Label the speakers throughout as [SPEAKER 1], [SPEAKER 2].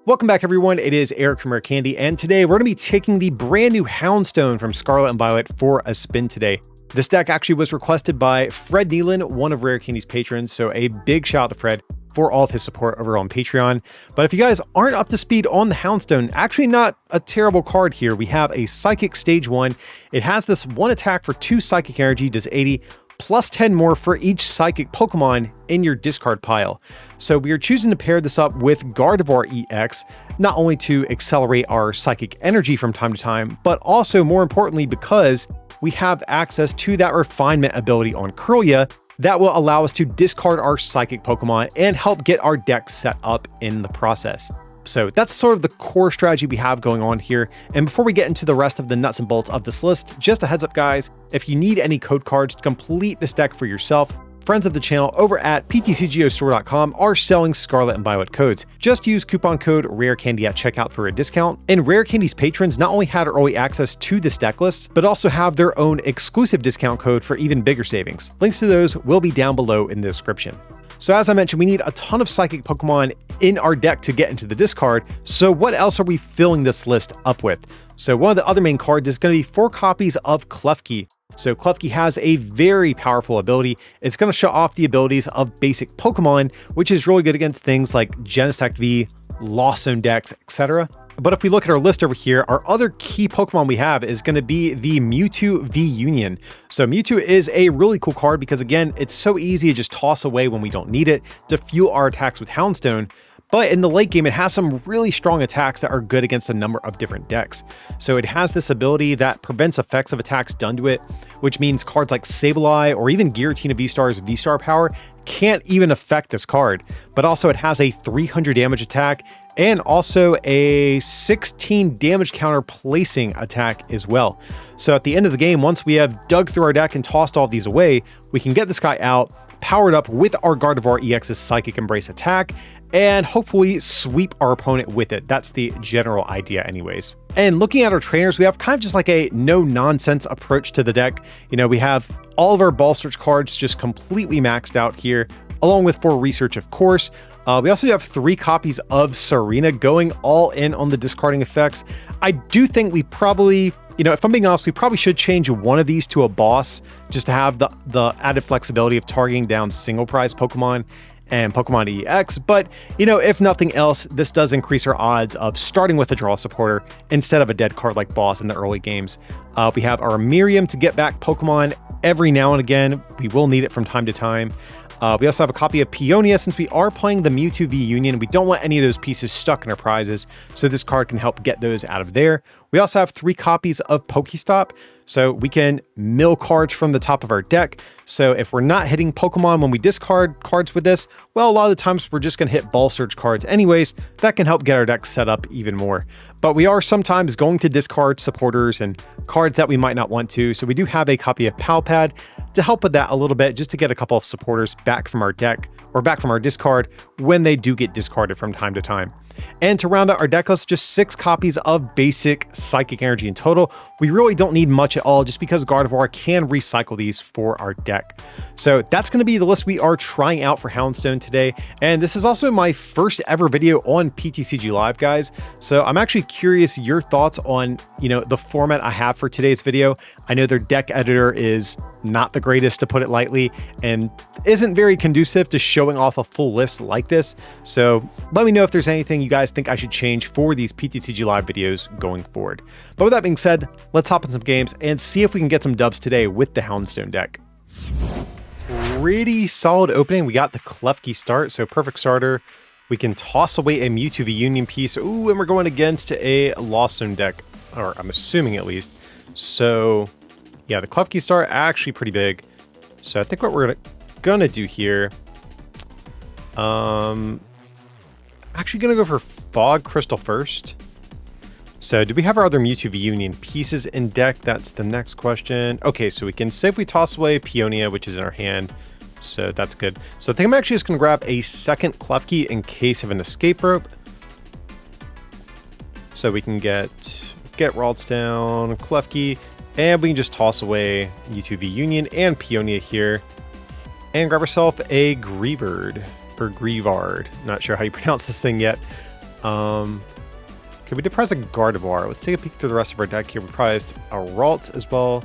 [SPEAKER 1] Welcome back, everyone. It is Eric from Rare Candy, and today we're going to be taking the brand new Houndstone from Scarlet and Violet for a spin today. This deck actually was requested by Fred Neilan, one of Rare Candy's patrons, so a big shout out to Fred for all of his support over on Patreon. But if you guys aren't up to speed on the Houndstone, actually not a terrible card here. We have a Psychic Stage 1. It has this 1 attack for 2 Psychic Energy, does 80, plus 10 more for each Psychic Pokemon in your discard pile. So we are choosing to pair this up with Gardevoir EX, not only to accelerate our Psychic Energy from time to time, but also more importantly because we have access to that refinement ability on Kirlia that will allow us to discard our Psychic Pokemon and help get our deck set up in the process. So that's sort of the core strategy we have going on here. And before we get into the rest of the nuts and bolts of this list, just a heads up guys, if you need any code cards to complete this deck for yourself, friends of the channel over at PTCGL are selling Scarlet and Violet codes. Just use coupon code RARECANDY at checkout for a discount. And Rare Candy's patrons not only had early access to this deck list, but also have their own exclusive discount code for even bigger savings. Links to those will be down below in the description. So as I mentioned, we need a ton of Psychic Pokemon in our deck to get into the discard. So what else are we filling this list up with? So one of the other main cards is going to be 4 copies of Klefki. So Klefki has a very powerful ability. It's going to show off the abilities of basic Pokemon, which is really good against things like Genesect V, Lost Zone decks, etc. But if we look at our list over here, our other key Pokemon we have is going to be the Mewtwo V Union. So Mewtwo is a really cool card because again, it's so easy to just toss away when we don't need it to fuel our attacks with Houndstone. But in the late game, it has some really strong attacks that are good against a number of different decks. So it has this ability that prevents effects of attacks done to it, which means cards like Sableye or even Giratina V-Star's V-Star power can't even affect this card. But also it has a 300 damage attack and also a 16 damage counter placing attack as well. So at the end of the game, once we have dug through our deck and tossed all of these away, we can get this guy out, powered up with our Gardevoir EX's Psychic Embrace attack, and hopefully sweep our opponent with it. That's the general idea anyways. And looking at our trainers, we have kind of just like a no-nonsense approach to the deck. You know, we have all of our ball search cards just completely maxed out here, along with 4 research, of course. We also have 3 copies of Serena going all in on the discarding effects. I do think we probably, you know, if I'm being honest, we probably should change one of these to a boss just to have the added flexibility of targeting down single prize Pokemon and Pokemon EX, but you know, if nothing else, this does increase our odds of starting with a draw supporter instead of a dead card like boss in the early games. We have our Miriam to get back Pokemon every now and again. We will need it from time to time. We also have a copy of Peonia since we are playing the Mewtwo V Union. We don't want any of those pieces stuck in our prizes, so this card can help get those out of there. We also have 3 copies of Pokestop, so we can mill cards from the top of our deck. So if we're not hitting Pokemon when we discard cards with this, well, a lot of the times we're just going to hit ball search cards anyways. That can help get our deck set up even more. But we are sometimes going to discard supporters and cards that we might not want to. So we do have a copy of Palpad to help with that a little bit, just to get a couple of supporters back from our deck or back from our discard when they do get discarded from time to time. And to round out our deck list, just 6 copies of basic Psychic Energy in total. We really don't need much at all just because Gardevoir can recycle these for our deck. So that's going to be the list we are trying out for Houndstone today. And this is also my first ever video on PTCG Live, guys. So I'm actually curious your thoughts on, you know, the format I have for today's video. I know their deck editor is not the greatest, to put it lightly, and isn't very conducive to showing off a full list like this. So let me know if there's anything you guys think I should change for these PTCG Live videos going forward. But with that being said, let's hop in some games and see if we can get some dubs today with the Houndstone deck. Pretty solid opening. We got the Klefki start, so perfect starter. We can toss away a Mewtwo V Union piece. Ooh, and we're going against a Lost Zone deck, or I'm assuming at least. So yeah, the Klefki start actually pretty big. So I think what we're gonna do here, actually gonna go for Fog Crystal first. So do we have our other Mewtwo V Union pieces in deck? That's the next question. Okay, so we can safely toss away Peonia, which is in our hand. So that's good. So I think I'm actually just gonna grab a second Klefki in case of an escape rope. So we can get Ralts Klefki, and we can just toss away Mewtwo V Union and Peonia here. And grab ourselves a Grievard, or Grievard. Not sure how you pronounce this thing yet. Okay, we did prize a Gardevoir. Let's take a peek through the rest of our deck here. We prized a Ralt as well.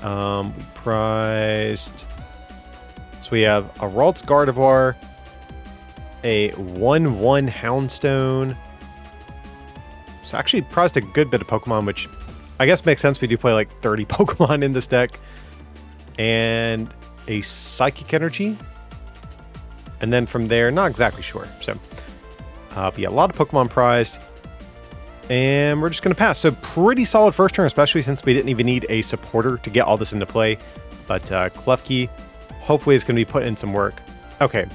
[SPEAKER 1] We prized... So we have a Ralt's Gardevoir, a 1/1 Houndstone. So actually prized a good bit of Pokemon, which I guess makes sense. We do play like 30 Pokemon in this deck. And a Psychic Energy. And then from there, not exactly sure. So, but yeah, a lot of Pokemon prized. And we're just going to pass. So pretty solid first turn, especially since we didn't even need a supporter to get all this into play. But Klefki hopefully is going to be put in some work. Okay.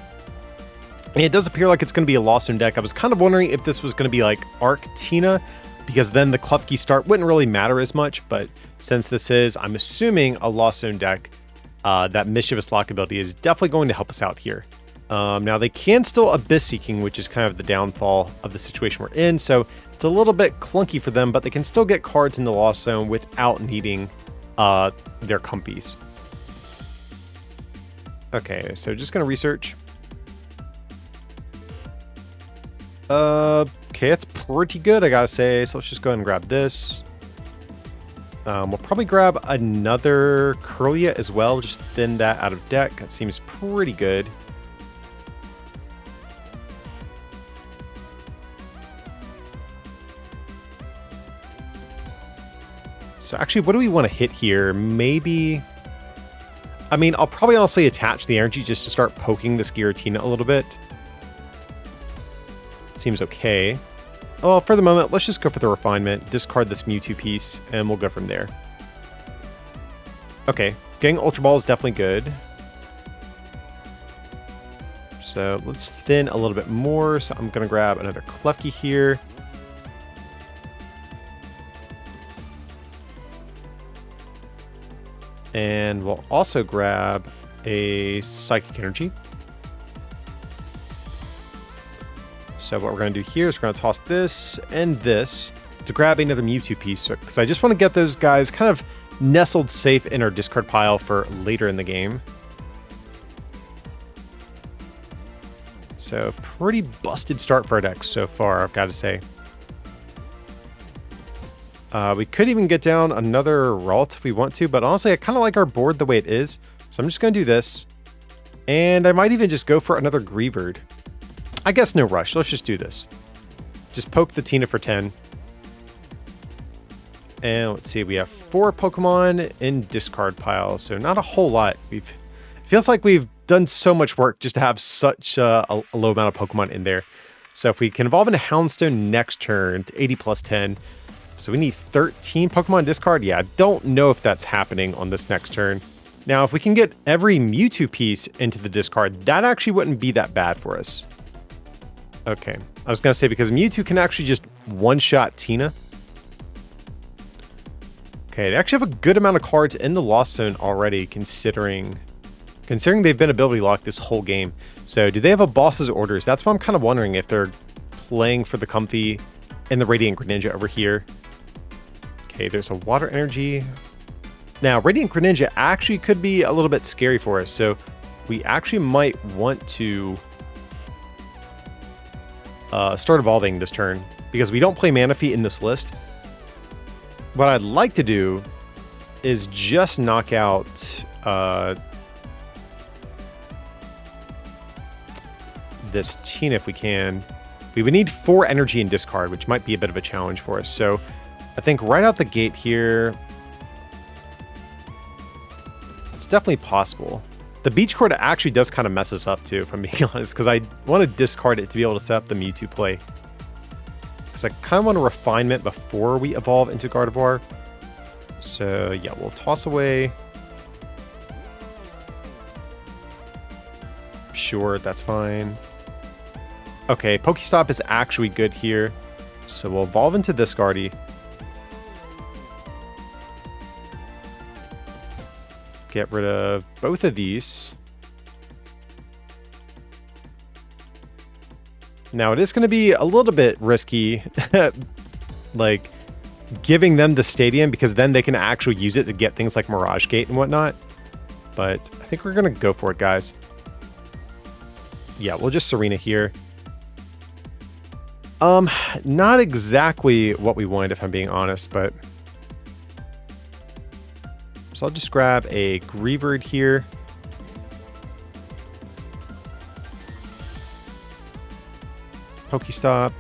[SPEAKER 1] And it does appear like it's going to be a Lost Zone deck. I was kind of wondering if this was going to be like Arceus, because then the Klefki start wouldn't really matter as much. But since this is, I'm assuming, a Lost Zone deck, that Mischievous Lock ability is definitely going to help us out here. Now, they can still Abyss Seeking, which is kind of the downfall of the situation we're in. So it's a little bit clunky for them, but they can still get cards in the Lost Zone without needing their Compies. Okay, so just going to research. Okay, it's pretty good, I gotta say. So let's just go ahead and grab this. We'll probably grab another Curlia as well. Just thin that out of deck. That seems pretty good. So actually, what do we want to hit here? Maybe... I mean, I'll probably honestly attach the energy just to start poking this Giratina a little bit. Seems okay. Well, for the moment, let's just go for the refinement, discard this Mewtwo piece, and we'll go from there. Okay, getting Ultra Ball is definitely good. So let's thin a little bit more. So I'm going to grab another Klefki here. And we'll also grab a Psychic Energy. So what we're going to do here is we're going to toss this and this to grab another Mewtwo piece. Because I just want to get those guys kind of nestled safe in our discard pile for later in the game. So pretty busted start for our deck so far, I've got to say. We could even get down another Ralt if we want to, but honestly, I kind of like our board the way it is. So I'm just going to do this. And I might even just go for another Greavard. I guess no rush. Let's just do this. Just poke the Tina for 10. And let's see, we have 4 Pokemon in discard pile, so not a whole lot. It feels like we've done so much work just to have such a low amount of Pokemon in there. So if we can evolve into Houndstone next turn, it's 80 plus 10. So we need 13 Pokemon discard. Yeah, I don't know if that's happening on this next turn. Now, if we can get every Mewtwo piece into the discard, that actually wouldn't be that bad for us. Okay, I was going to say, because Mewtwo can actually just one-shot Tina. Okay, they actually have a good amount of cards in the Lost Zone already, considering they've been ability locked this whole game. So do they have a boss's orders? That's what I'm kind of wondering, if they're playing for the Comfy and the Radiant Greninja over here. Okay, there's a Water Energy. Now, Radiant Greninja actually could be a little bit scary for us, so we actually might want to start evolving this turn, because we don't play Manaphy in this list. What I'd like to do is just knock out this Tina if we can. We would need 4 energy and discard, which might be a bit of a challenge for us. So I think right out the gate here, it's definitely possible. The Beach Cord actually does kind of mess us up too, if I'm being honest, because I want to discard it to be able to set up the Mewtwo play. Because I kind of want a refinement before we evolve into Gardevoir. So yeah, we'll toss away. Sure, that's fine. Okay, Pokestop is actually good here. So we'll evolve into this Guardy. Get rid of both of these. Now, it is going to be a little bit risky, like, giving them the stadium, because then they can actually use it to get things like Mirage Gate and whatnot. But I think we're going to go for it, guys. Yeah, we'll just Serena here. Not exactly what we wanted, if I'm being honest, but... So I'll just grab a Greavard here. Pokestop.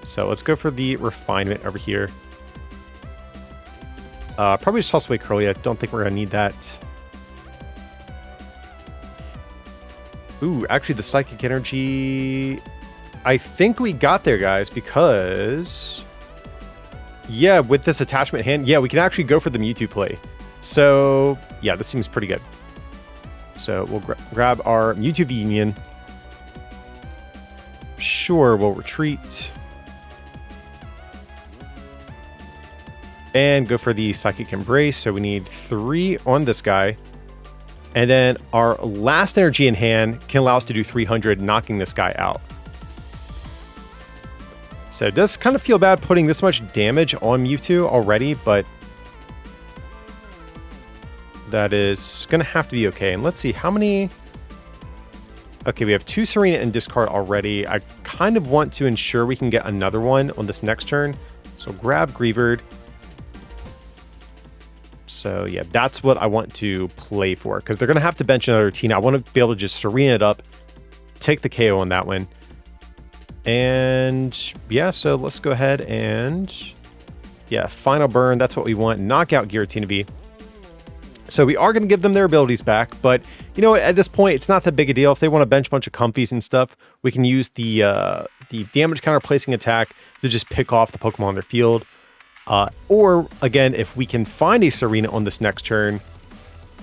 [SPEAKER 1] So let's go for the Refinement over here. Probably just toss away Curlia. Don't think we're going to need that. Ooh, actually the Psychic Energy... I think we got there, guys, because... Yeah, with this attachment hand, yeah, we can actually go for the Mewtwo play. So, yeah, this seems pretty good. So we'll grab our Mewtwo V Union. Sure, we'll retreat. And go for the Psychic Embrace. So we need 3 on this guy. And then our last energy in hand can allow us to do 300, knocking this guy out. So it does kind of feel bad putting this much damage on Mewtwo already, but that is going to have to be okay. And let's see, how many... Okay, we have 2 Serena in discard already. I kind of want to ensure we can get another one on this next turn. So grab Greavard. So yeah, that's what I want to play for, because they're going to have to bench another Tina. I want to be able to just Serena it up, take the KO on that one. And yeah, so let's go ahead and yeah, final burn. That's what we want. Knock out Giratina V. So we are going to give them their abilities back, but you know what? At this point, it's not that big a deal. If they want to bench a bunch of comfies and stuff, we can use the damage counter placing attack to just pick off the Pokemon on their field. Or again, if we can find a Serena on this next turn,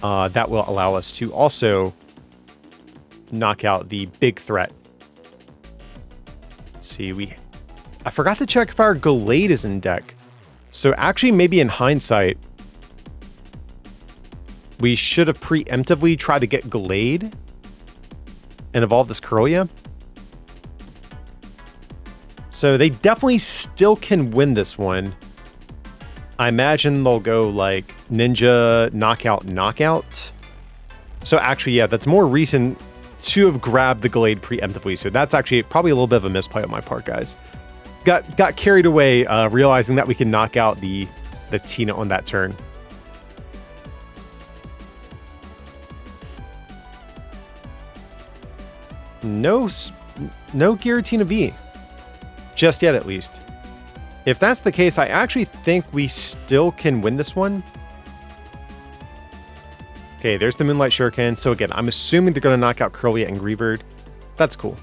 [SPEAKER 1] that will allow us to also knock out the big threat. See, I forgot to check if our Gallade is in deck. So actually, maybe in hindsight, we should have preemptively tried to get Gallade and evolve this Curlia. So they definitely still can win this one. I imagine they'll go like Ninja, Knockout. So actually, yeah, that's more recent to have grabbed the Gallade preemptively. So that's actually probably a little bit of a misplay on my part, guys. Got carried away realizing that we can knock out the Tina on that turn. No Giratina V. Just yet, at least. If that's the case, I actually think we still can win this one. Okay, there's the Moonlight Shuriken. So again, I'm assuming they're going to knock out Curlia and Greavard. That's cool.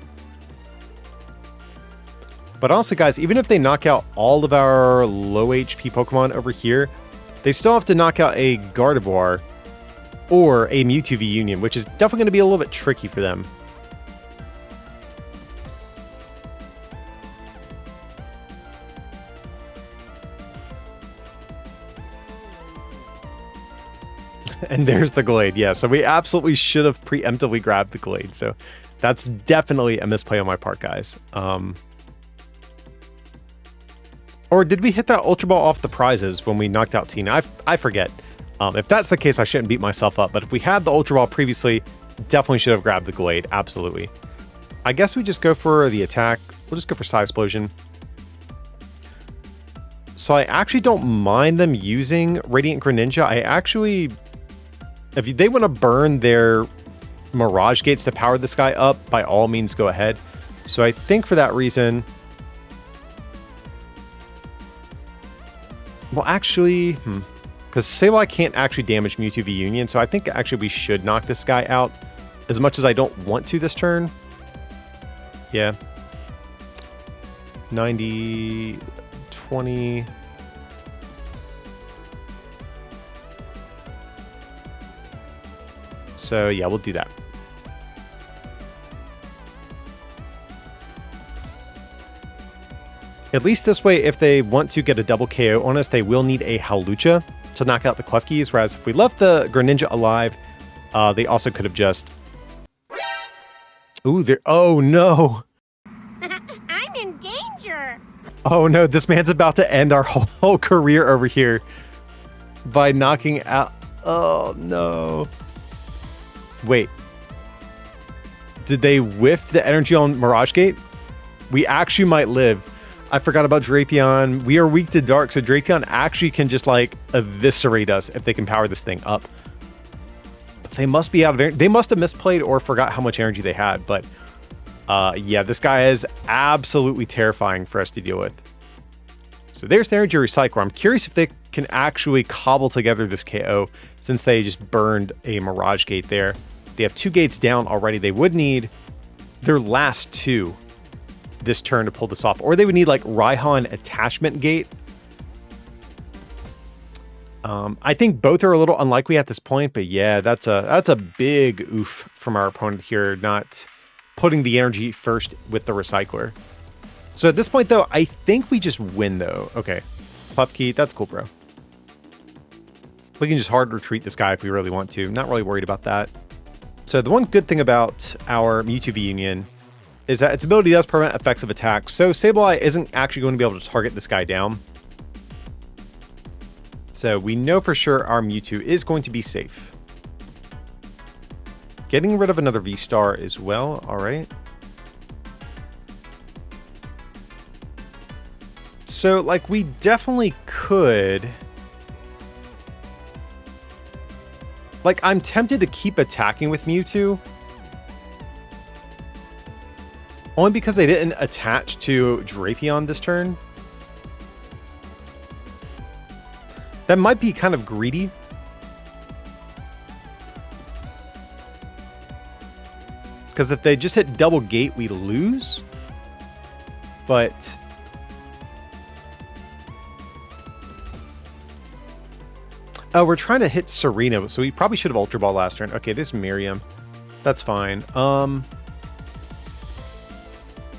[SPEAKER 1] But also, guys, even if they knock out all of our low HP Pokemon over here, they still have to knock out a Gardevoir or a Mewtwo V Union, which is definitely going to be a little bit tricky for them. And there's the Gallade. Yeah, so we absolutely should have preemptively grabbed the Gallade. So that's definitely a misplay on my part, guys. Or did we hit that Ultra Ball off the prizes when we knocked out Tina? I forget. If that's the case, I shouldn't beat myself up. But if we had the Ultra Ball previously, definitely should have grabbed the Gallade. Absolutely. I guess we just go for the attack. We'll just go for Psy Explosion. So I actually don't mind them using Radiant Greninja. I actually... If they want to burn their Mirage Gates to power this guy up, by all means, go ahead. So I think for that reason... Well, actually... Because Sableye can't actually damage Mewtwo V Union, so I think actually we should knock this guy out. As much as I don't want to this turn. Yeah. 90... 20... So yeah, we'll do that. At least this way, if they want to get a double KO on us, they will need a Hawlucha to knock out the Klefkis, whereas if we left the Greninja alive, they also could have just... Ooh, there... Oh, no!
[SPEAKER 2] I'm in danger!
[SPEAKER 1] Oh, no, this man's about to end our whole career over here by knocking out... Oh, no. Wait. Did they whiff the energy on Mirage Gate? We actually might live. I forgot about Drapion. We are weak to dark, so Drapion actually can just like eviscerate us if they can power this thing up. But they must be out of energy. They must have misplayed or forgot how much energy they had. But yeah, this guy is absolutely terrifying for us to deal with. So there's the energy recycler. I'm curious if they can actually cobble together this KO since they just burned a Mirage Gate there. They have 2 gates down already. They would need their last 2 this turn to pull this off, or they would need like Raihan Attachment Gate. I think both are a little unlikely at this point, but yeah, that's a big oof from our opponent here, not putting the energy first with the recycler. So at this point though, I think we just win though. Okay, Puff Key, that's cool, bro. We can just hard retreat this guy if we really want to. Not really worried about that. So the one good thing about our Mewtwo V Union is that its ability does prevent effects of attacks. So Sableye isn't actually going to be able to target this guy down. So we know for sure our Mewtwo is going to be safe. Getting rid of another VSTAR as well. All right. So like we definitely could. Like I'm tempted to keep attacking with Mewtwo. Only because they didn't attach to Drapion this turn. That might be kind of greedy. Because if they just hit double gate, we lose. But oh, we're trying to hit Serena, so we probably should have Ultra Ball last turn. Okay, this Miriam. That's fine.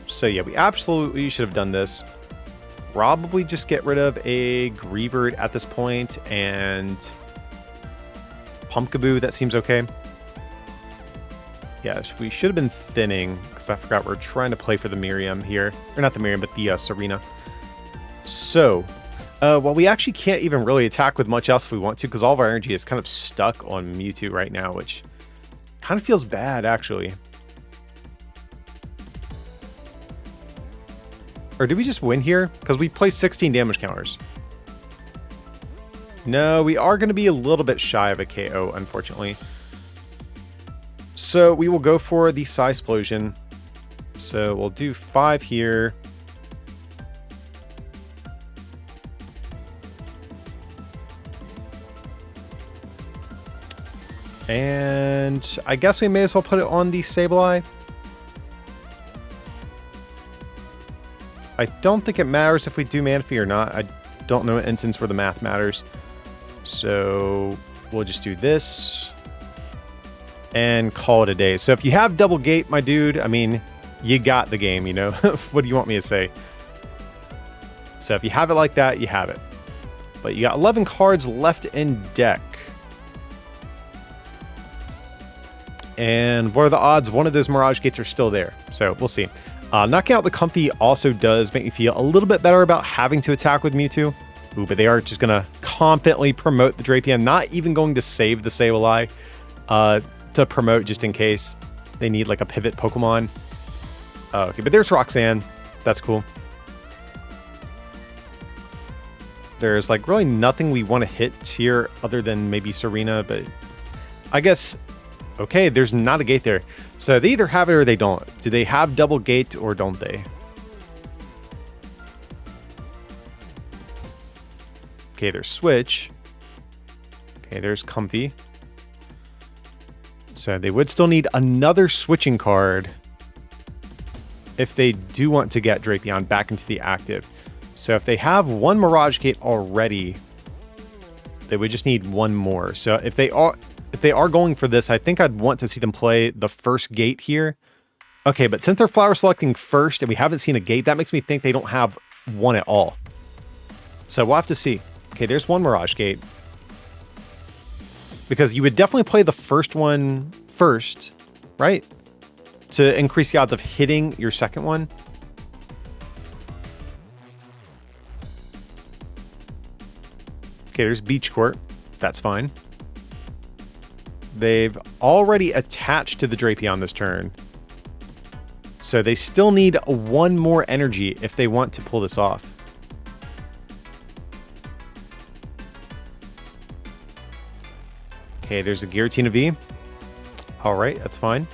[SPEAKER 1] So yeah, we absolutely should have done this. Probably just get rid of a Greavard at this point and Pumpkaboo. That seems okay. Yeah, we should have been thinning because I forgot we're trying to play for the Miriam here. Or not the Miriam, but the Serena. So, well, we actually can't even really attack with much else if we want to because all of our energy is kind of stuck on Mewtwo right now, which kind of feels bad, actually. Or did we just win here? Because we play 16 damage counters. No, we are going to be a little bit shy of a KO, unfortunately. So we will go for the Psy-Splosion. So we'll do 5 here. And I guess we may as well put it on the Sableye. I don't think it matters if we do Manaphy or not. I don't know an instance where the math matters. So we'll just do this and call it a day. So if you have double gate, my dude, I mean, you got the game, you know? What do you want me to say? So if you have it like that, you have it. But you got 11 cards left in deck. And what are the odds? One of those Mirage Gates are still there. So we'll see. Knocking out the Comfy also does make me feel a little bit better about having to attack with Mewtwo. Ooh, but they are just going to confidently promote the Drapion, not even going to save the Sableye to promote just in case they need like a pivot Pokemon. Okay, but there's Roxanne. That's cool. There's like really nothing we want to hit here other than maybe Serena, but I guess... Okay, there's not a gate there. So they either have it or they don't. Do they have double gate or don't they? Okay, there's Switch. Okay, there's Comfy. So they would still need another switching card if they do want to get Drapion back into the active. So if they have one Mirage Gate already, they would just need one more. So if they are going for this, I think I'd want to see them play the first gate here. Okay, but since they're flower selecting first and we haven't seen a gate, that makes me think they don't have one at all. So we'll have to see. Okay, there's one Mirage Gate. Because you would definitely play the first one first, right? To increase the odds of hitting your second one. Okay, there's Beach Court. That's fine. They've already attached to the Drapion this turn. So they still need one more energy if they want to pull this off. Okay, there's a Giratina V. All right, that's fine.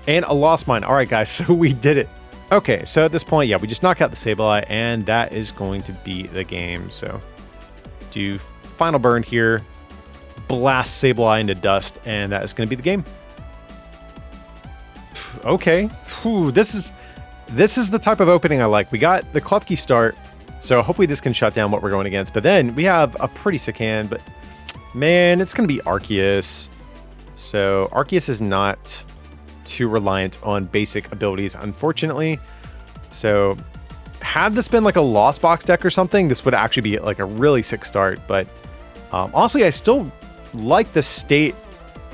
[SPEAKER 1] And a Lost Mine. All right, guys, so we did it. Okay, so at this point, yeah, we just knock out the Sableye, and that is going to be the game. So do final burn here, blast Sableye into dust, and that is going to be the game. Okay, whew, this is the type of opening I like. We got the Klefki start, so hopefully this can shut down what we're going against. But then we have a pretty sick hand, but man, it's going to be Arceus. So Arceus is not too reliant on basic abilities, unfortunately. So had this been like a Lost Box deck or something, this would actually be like a really sick start. But honestly, I still like the state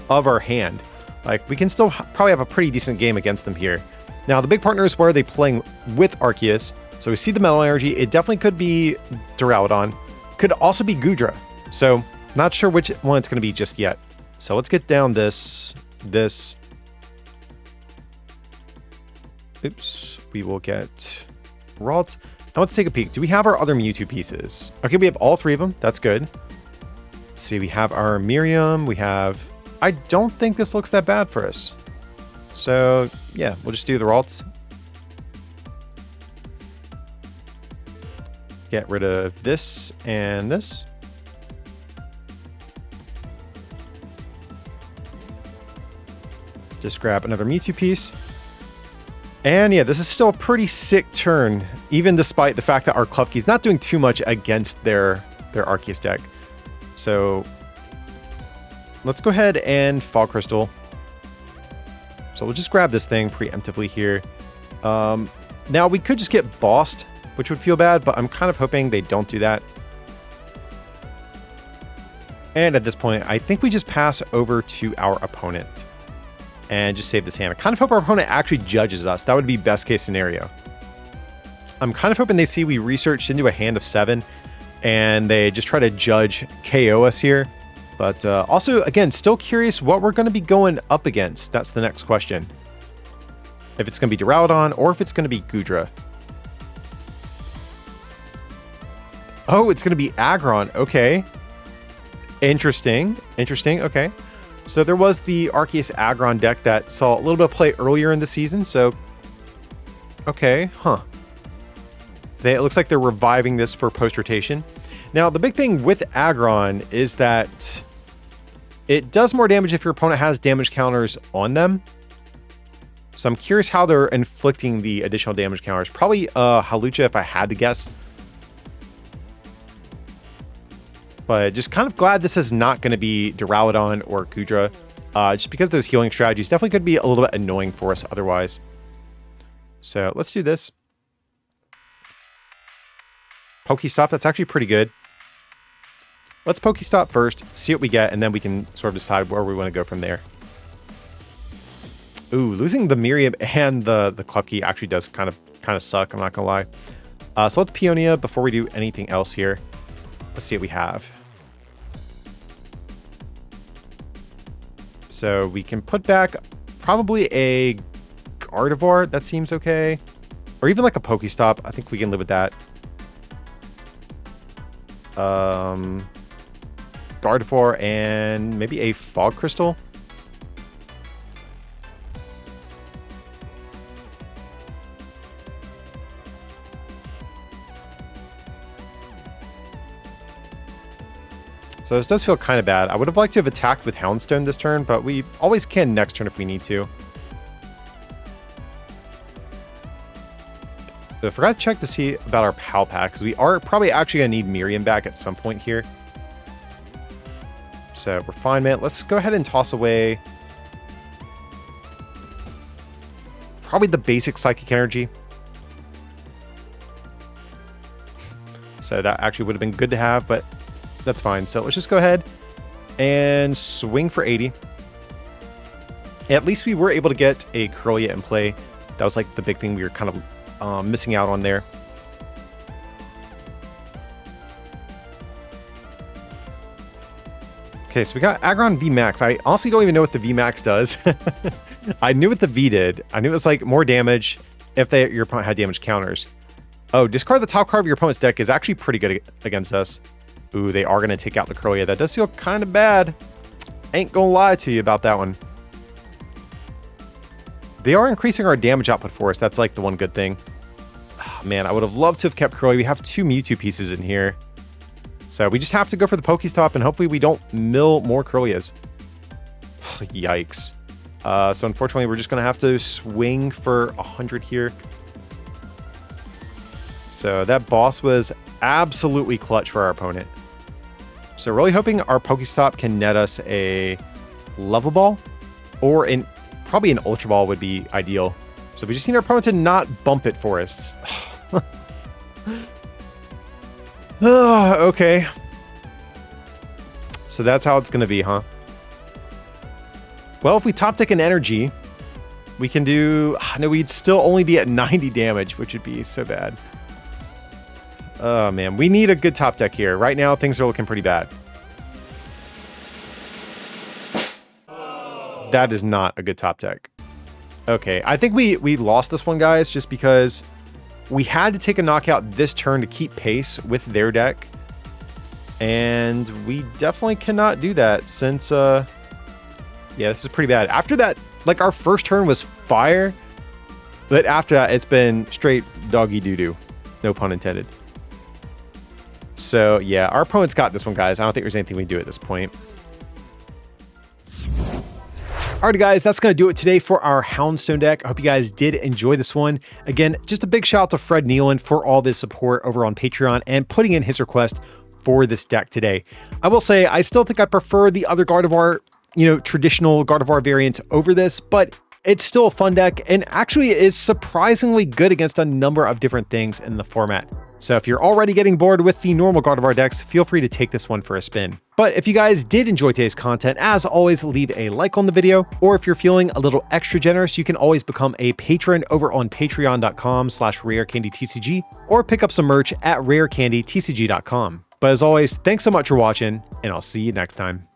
[SPEAKER 1] of our hand. Like, we can still probably have a pretty decent game against them here. Now, the big partner is where are they playing with Arceus. So we see the Metal Energy. It definitely could be Duraludon. Could also be Goodra. So not sure which one it's going to be just yet. So let's get down this. Oops. We will get Ralt. Now let's take a peek. Do we have our other Mewtwo pieces? Okay, we have all three of them. That's good. Let's see. We have our Miriam. We have... I don't think this looks that bad for us. So, yeah, we'll just do the Ralts. Get rid of this and this. Just grab another Mewtwo piece. And yeah, this is still a pretty sick turn, even despite the fact that our Klefki's not doing too much against their Arceus deck. So let's go ahead and Fog Crystal. So we'll just grab this thing preemptively here. Now we could just get bossed, which would feel bad, but I'm kind of hoping they don't do that. And at this point, I think we just pass over to our opponent and just save this hand. I kind of hope our opponent actually judges us. That would be best case scenario. I'm kind of hoping they see we researched into a hand of 7 and they just try to judge KO us here. But also, again, still curious what we're going to be going up against. That's the next question. If it's going to be Duraludon or if it's going to be Goodra. Oh, it's going to be Aggron. Okay. Interesting. Okay. So there was the Arceus Aggron deck that saw a little bit of play earlier in the season. So, okay. Huh. It looks like they're reviving this for post-rotation. Now, the big thing with Aggron is that it does more damage if your opponent has damage counters on them. So I'm curious how they're inflicting the additional damage counters. Probably Hawlucha if I had to guess. But just kind of glad this is not going to be Duraludon or Goodra. Just because those healing strategies definitely could be a little bit annoying for us otherwise. So let's do this. Pokestop, that's actually pretty good. Let's Pokestop first, see what we get, and then we can sort of decide where we want to go from there. Ooh, losing the Miriam and the Klefki actually does kind of suck, I'm not gonna lie. So let's Peonia before we do anything else here. Let's see what we have. So we can put back probably a Gardevoir, that seems okay. Or even like a Pokestop, I think we can live with that. Gardevoir and maybe a Fog Crystal. So this does feel kind of bad. I would have liked to have attacked with Houndstone this turn, but we always can next turn if we need to. So I forgot to check to see about our PAL pack, because we are probably actually going to need Miriam back at some point here. So Refinement. Let's go ahead and toss away probably the basic Psychic Energy. So that actually would have been good to have, but that's fine. So let's just go ahead and swing for 80. At least we were able to get a Curlia in play. That was like the big thing we were kind of missing out on there. Okay, so we got Aggron VMAX. I honestly don't even know what the VMAX does. I knew what the V did. I knew it was like more damage if your opponent had damage counters. Oh, discard the top card of your opponent's deck is actually pretty good against us. Ooh, they are going to take out the Curlia. That does feel kind of bad. Ain't gonna lie to you about that one. They are increasing our damage output for us. That's like the one good thing. Oh, man, I would have loved to have kept Curlia. We have 2 Mewtwo pieces in here. So we just have to go for the Pokestop, and hopefully we don't mill more Curlias. Yikes. So unfortunately, we're just going to have to swing for 100 here. So that boss was absolutely clutch for our opponent. So really hoping our Pokestop can net us a Level Ball, or probably an Ultra Ball would be ideal. So we just need our opponent to not bump it for us. Okay. So that's how it's going to be, huh? Well, if we top deck an energy, we can do... No, we'd still only be at 90 damage, which would be so bad. Oh, man. We need a good top deck here. Right now, things are looking pretty bad. That is not a good top deck. Okay, I think we lost this one, guys, just because we had to take a knockout this turn to keep pace with their deck. And we definitely cannot do that since, yeah, this is pretty bad. After that, like, our first turn was fire, but after that, it's been straight doggy doo-doo. No pun intended. So, yeah, our opponent's got this one, guys. I don't think there's anything we can do at this point. Alright guys, that's going to do it today for our Houndstone deck. I hope you guys did enjoy this one. Again, just a big shout out to Fred Neilan for all this support over on Patreon and putting in his request for this deck today. I will say, I still think I prefer the other Gardevoir, traditional Gardevoir variants over this, but it's still a fun deck and actually is surprisingly good against a number of different things in the format. So if you're already getting bored with the normal Gardevoir decks, feel free to take this one for a spin. But if you guys did enjoy today's content, as always, leave a like on the video, or if you're feeling a little extra generous, you can always become a patron over on patreon.com/rarecandytcg, or pick up some merch at rarecandytcg.com. But as always, thanks so much for watching, and I'll see you next time.